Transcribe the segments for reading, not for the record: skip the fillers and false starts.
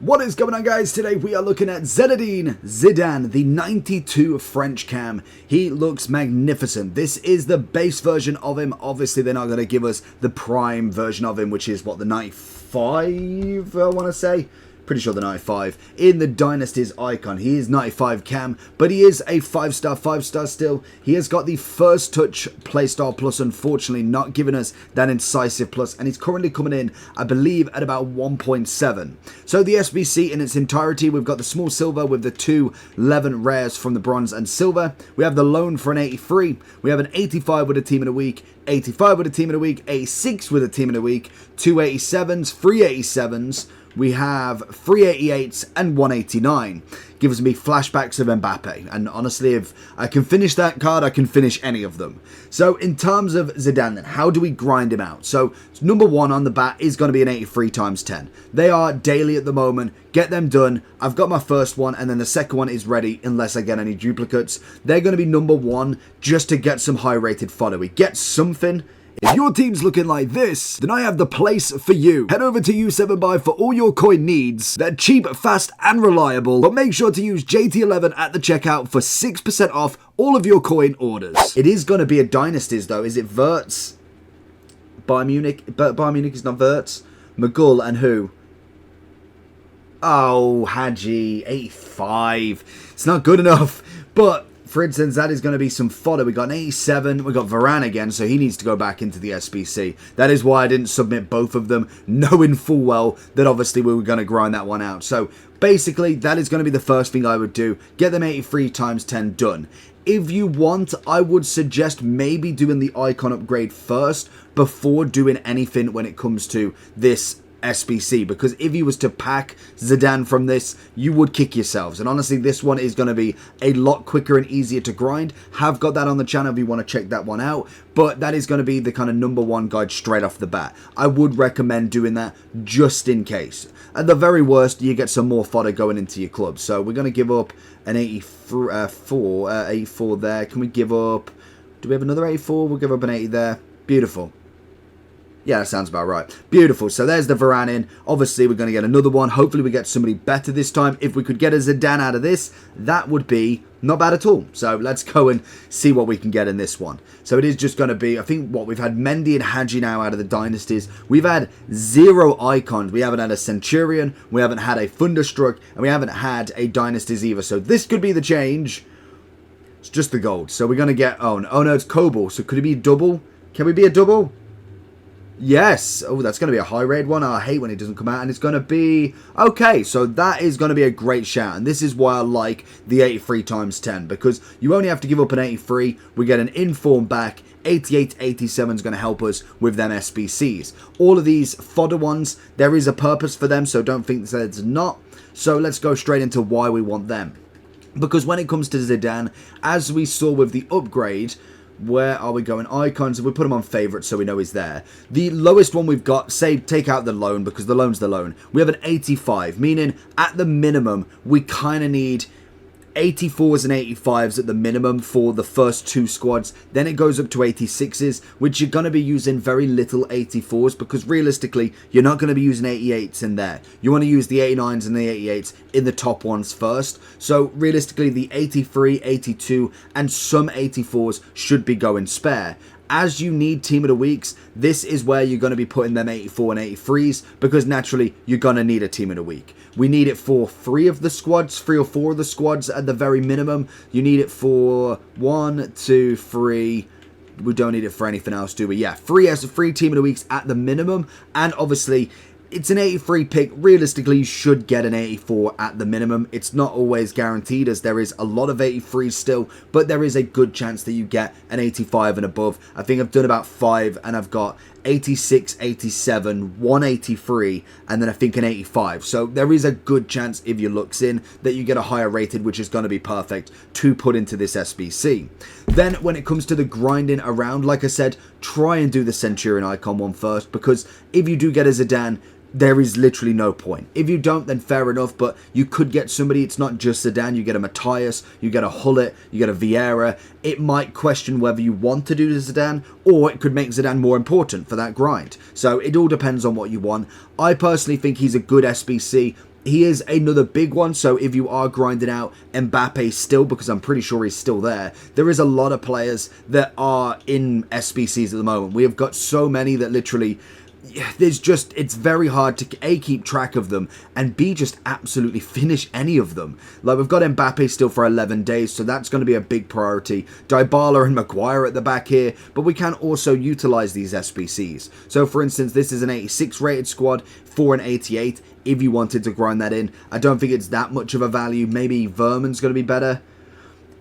What is going on, guys? Today we are looking at Zidane, the 92 French cam. He looks magnificent. This is the base version of him. Obviously, they're not going to give us the prime version of him, which is, what, the 95, I want to say? Pretty sure the 95. In the Dynasty's icon, he is 95 cam, but he is a 5-star still. He has got the first touch playstyle plus, unfortunately not giving us that incisive plus, and he's currently coming in, I believe, at about 1.7. So the SBC in its entirety, we've got the small silver with the 211 rares from the bronze and silver. We have the loan for an 83. We have an 85 with a team in a week, 85 with a team in a week, 86 with a team in a week, 2 87s, 3 87s. We have 388s and 189. Gives me flashbacks of Mbappe. And honestly, if I can finish that card, I can finish any of them. So in terms of Zidane, then, how do we grind him out? So number one on the bat is going to be an 83 times 10. They are daily at the moment. Get them done. I've got my first one, and then the second one is ready unless I get any duplicates. They're going to be number one just to get some high rated fodder. We get something. If your team's looking like this, then I have the place for you. Head over to U7Buy for all your coin needs. They're cheap, fast, and reliable, but make sure to use JT11 at the checkout for 6% off all of your coin orders. It is going to be a Dynasties, though. Is it Wirtz? Bayern Munich? Bayern Munich is not Wirtz. McGull and who? Oh, Hadji, 85. It's not good enough, but for instance, that is going to be some fodder. We got an 87. We got Varane again, so he needs to go back into the SBC. That is why I didn't submit both of them, knowing full well that obviously we were going to grind that one out. So basically, that is going to be the first thing I would do. Get them 83 times 10 done. If you want, I would suggest maybe doing the icon upgrade first before doing anything when it comes to this SBC, because if you was to pack Zidane from this, you would kick yourselves. And honestly, this one is going to be a lot quicker and easier to grind. Have got that on the channel if you want to check that one out, but that is going to be the kind of number one guide straight off the bat. I would recommend doing that just in case. At the very worst, you get some more fodder going into your club. So we're going to give up an 84 there. Can we give up, do we have another 84? We'll give up an 80 there. Beautiful. Yeah, that sounds about right. Beautiful. So there's the Varane in. Obviously, we're going to get another one. Hopefully, we get somebody better this time. If we could get a Zidane out of this, that would be not bad at all. So let's go and see what we can get in this one. So it is just going to be, I think, what we've had Mendy and Hadji now out of the Dynasties. We've had 0 icons. We haven't had a Centurion. We haven't had a Thunderstruck. And we haven't had a Dynasties either. So this could be the change. It's just the gold. So we're going to get, oh no, it's Cobalt. So could it be a double? Can we be a double? Yes. Oh, that's going to be a high raid one. I hate when it doesn't come out. And it's going to be... Okay, so that is going to be a great shout. And this is why I like the 83 times 10. Because you only have to give up an 83. We get an inform back. 88, 87 is going to help us with them SBCs. All of these fodder ones, there is a purpose for them. So don't think that it's not. So let's go straight into why we want them. Because when it comes to Zidane, as we saw with the upgrade... Where are we going? Icons, if we put him on favourite so we know he's there. The lowest one we've got, say, take out the loan, because the loan's the loan. We have an 85, meaning at the minimum, we kind of need 84s and 85s at the minimum for the first 2 squads. Then it goes up to 86s, which you're going to be using very little 84s, because realistically, you're not going to be using 88s in there. You want to use the 89s and the 88s in the top ones first. So realistically, the 83, 82, and some 84s should be going spare. As you need team of the weeks, this is where you're going to be putting them 84 and 83s, because naturally you're going to need a team of the week. We need it for 3 of the squads, 3 or 4 of the squads at the very minimum. You need it for 1, 2, 3. We don't need it for anything else, do we? Yeah, 3 as a 3 team of the weeks at the minimum, and obviously it's an 83 pick. Realistically, you should get an 84 at the minimum. It's not always guaranteed, as there is a lot of 83s still, but there is a good chance that you get an 85 and above. I think I've done about 5, and I've got 86, 87, 183, and then I think an 85. So there is a good chance, if your luck's in, that you get a higher rated, which is going to be perfect to put into this SBC. Then when it comes to the grinding around, like I said, try and do the Centurion icon one first, because if you do get a Zidane, there is literally no point. If you don't, then fair enough, but you could get somebody. It's not just Zidane. You get a Matthias, you get a Hullet, you get a Vieira. It might question whether you want to do the Zidane, or it could make Zidane more important for that grind. So it all depends on what you want. I personally think he's a good SBC. he is another big one. So if you are grinding out Mbappe still, because I'm pretty sure he's still there is a lot of players that are in SBCs at the moment. We have got so many that literally, it's very hard to A, keep track of them, and B, just absolutely finish any of them. Like, we've got Mbappe still for 11 days, so that's going to be a big priority. Dybala and Maguire at the back here, but we can also utilize these SBCs. So for instance, this is an 86 rated squad for an 88 if you wanted to grind that in. I don't think it's that much of a value. Maybe Verman's going to be better.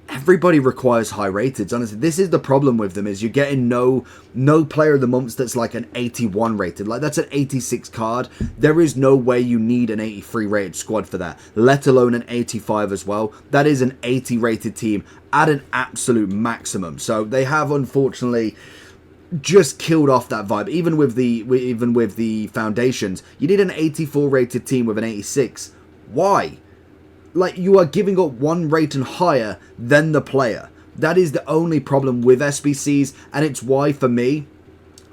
Everybody requires high rateds, honestly. This is the problem with them, is you're getting no player of the month that's like an 81 rated. Like, that's an 86 card. There is no way you need an 83 rated squad for that, let alone an 85 as well. That is an 80 rated team at an absolute maximum. So they have, unfortunately, just killed off that vibe. Even with the foundations, you need an 84 rated team with an 86. Why? Like, you are giving up one rating higher than the player. That is the only problem with SBCs, and it's why, for me,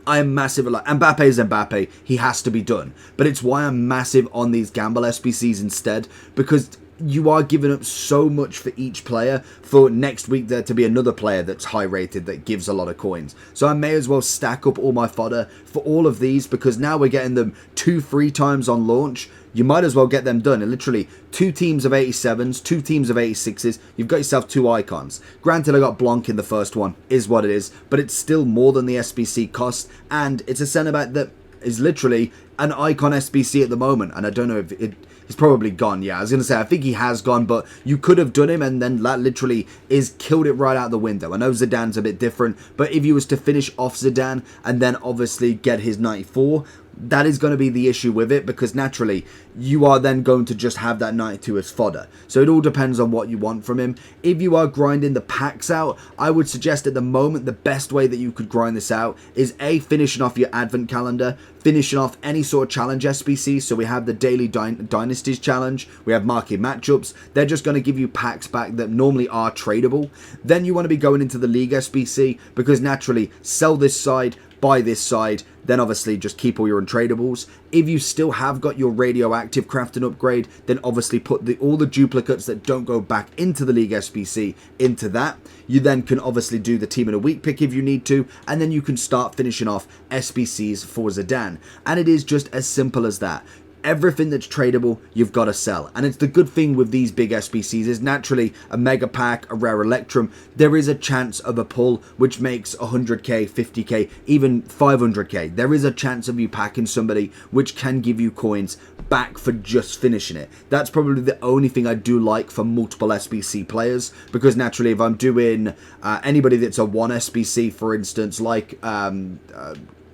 I am massive. Like, Mbappe is Mbappe. He has to be done. But it's why I'm massive on these gamble SBCs instead, because you are giving up so much for each player for next week there to be another player that's high rated that gives a lot of coins. So I may as well stack up all my fodder for all of these, because now we're getting them 2 free times on launch. You might as well get them done. And literally 2 teams of 87s, 2 teams of 86s. You've got yourself 2 icons. Granted, I got Blanc in the first one, is what it is, but it's still more than the SBC cost, and it's a centre back that is literally an icon SBC at the moment. And I don't know if he's probably gone. Yeah, I was going to say, I think he has gone, but you could have done him, and then that literally is killed it right out the window. I know Zidane's a bit different, but if you was to finish off Zidane and then obviously get his 94, that is going to be the issue with it, because naturally you are then going to just have that 92 as fodder. So it all depends on what you want from him. If you are grinding the packs out, I would suggest at the moment the best way that you could grind this out is A, finishing off your advent calendar, finishing off any sort of challenge SBC. So we have the daily dynasties challenge, we have marquee matchups. They're just going to give you packs back that normally are tradable. Then you want to be going into the league SBC, because naturally sell this side, buy this side, then obviously just keep all your untradables. If you still have got your radioactive crafting upgrade, then obviously put all the duplicates that don't go back into the league SBC into that. You then can obviously do the team in a week pick if you need to, and then you can start finishing off SBCs for Zidane. And it is just as simple as that. Everything that's tradable, you've got to sell. And it's the good thing with these big SBCs is naturally a mega pack, a rare electrum, there is a chance of a pull which makes 100k, 50k, even 500k. There is a chance of you packing somebody which can give you coins back for just finishing it. That's probably the only thing I do like for multiple SBC players, because naturally if I'm doing anybody that's a 1 SBC, for instance, like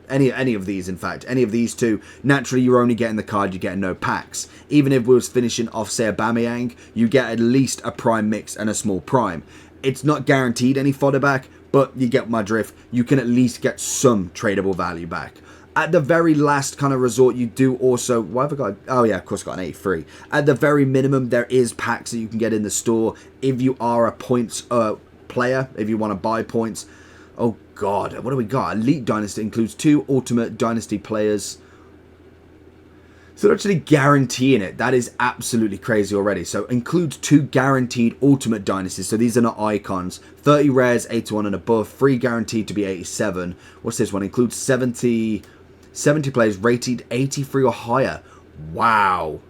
any of these, in fact, any of these two, naturally you're only getting the card, you're getting no packs. Even if we was finishing off, say, Aubameyang, you get at least a prime mix and a small prime. It's not guaranteed any fodder back, but you get my drift. You can at least get some tradable value back. At the very last kind of resort, you do also... Why have I got... Oh, yeah, of course, I got an 83. At the very minimum, there is packs that you can get in the store if you are a points player, if you want to buy points. Oh, God. What do we got? Elite Dynasty includes 2 Ultimate Dynasty players. So they're actually guaranteeing it. That is absolutely crazy already. So includes 2 guaranteed Ultimate Dynasties. So these are not icons. 30 rares, 81 and above. 3 guaranteed to be 87. What's this one? Includes 70 players rated 83 or higher. Wow.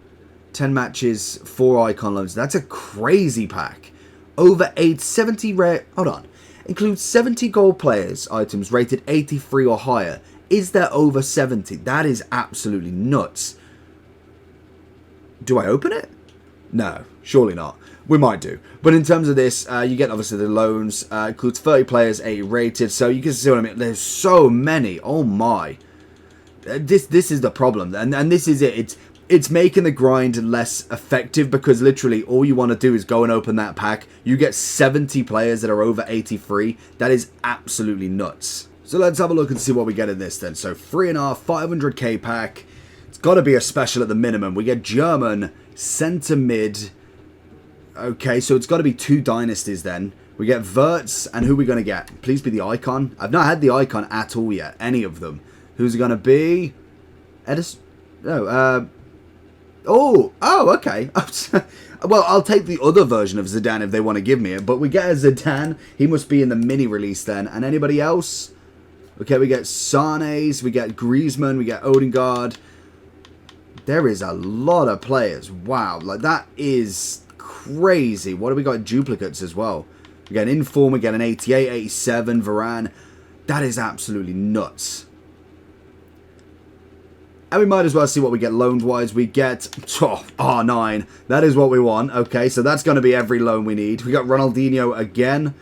10 matches, 4 icon loans. That's a crazy pack. Over 70 rare... Hold on. Includes 70 gold players items rated 83 or higher. Is there over 70? That is absolutely nuts. Do I open it? No, surely not. We might do. But in terms of this, you get obviously the loans. Includes 30 players, 80 rated. So you can see what I mean. There's so many. Oh my. This is the problem. And this is it. It's making the grind less effective, because literally all you want to do is go and open that pack. You get 70 players that are over 83. That is absolutely nuts. So let's have a look and see what we get in this then. So 3.5, 500k pack. It's got to be a special at the minimum. We get German, centre mid. Okay, so it's got to be 2 dynasties then. We get Wirtz, and who are we going to get? Please be the icon. I've not had the icon at all yet, any of them. Who's it going to be? Edison? No, Oh, okay. Well, I'll take the other version of Zidane if they want to give me it. But we get a Zidane. He must be in the mini release then. And anybody else? Okay, we get Sane's, we get Griezmann, we get Odegaard. There is a lot of players. Wow, like that is crazy. What have we got? Duplicates as well. We get an Inform, we get an 88, 87, Varane. That is absolutely nuts. And we might as well see what we get loans-wise. We get R9. That is what we want. Okay, so that's going to be every loan we need. We got Ronaldinho again.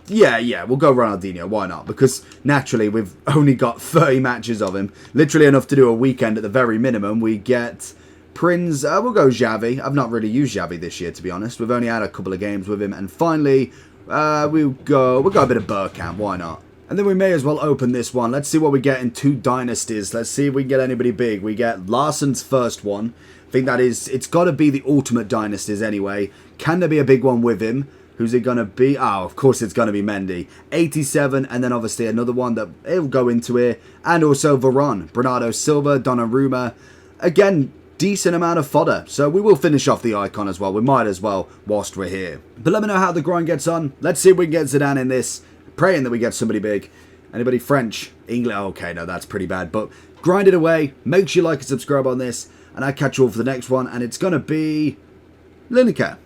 Yeah, we'll go Ronaldinho. Why not? Because naturally, we've only got 30 matches of him. Literally enough to do a weekend at the very minimum. We get Prince. We'll go Xavi. I've not really used Xavi this year, to be honest. We've only had a couple of games with him. And finally, we'll go a bit of Bergkamp. Why not? And then we may as well open this one. Let's see what we get in 2 dynasties. Let's see if we can get anybody big. We get Larsen's first one. I think that is, it's got to be the ultimate dynasties anyway. Can there be a big one with him? Who's it going to be? Oh, of course it's going to be Mendy. 87, and then obviously another one that it'll go into here. And also Varane, Bernardo Silva, Donnarumma. Again, decent amount of fodder. So we will finish off the icon as well. We might as well whilst we're here. But let me know how the grind gets on. Let's see if we can get Zidane in this. Praying that we get somebody big. Anybody French? English? Okay, no, that's pretty bad. But grind it away. Make sure you like and subscribe on this. And I'll catch you all for the next one. And it's going to be Lineker.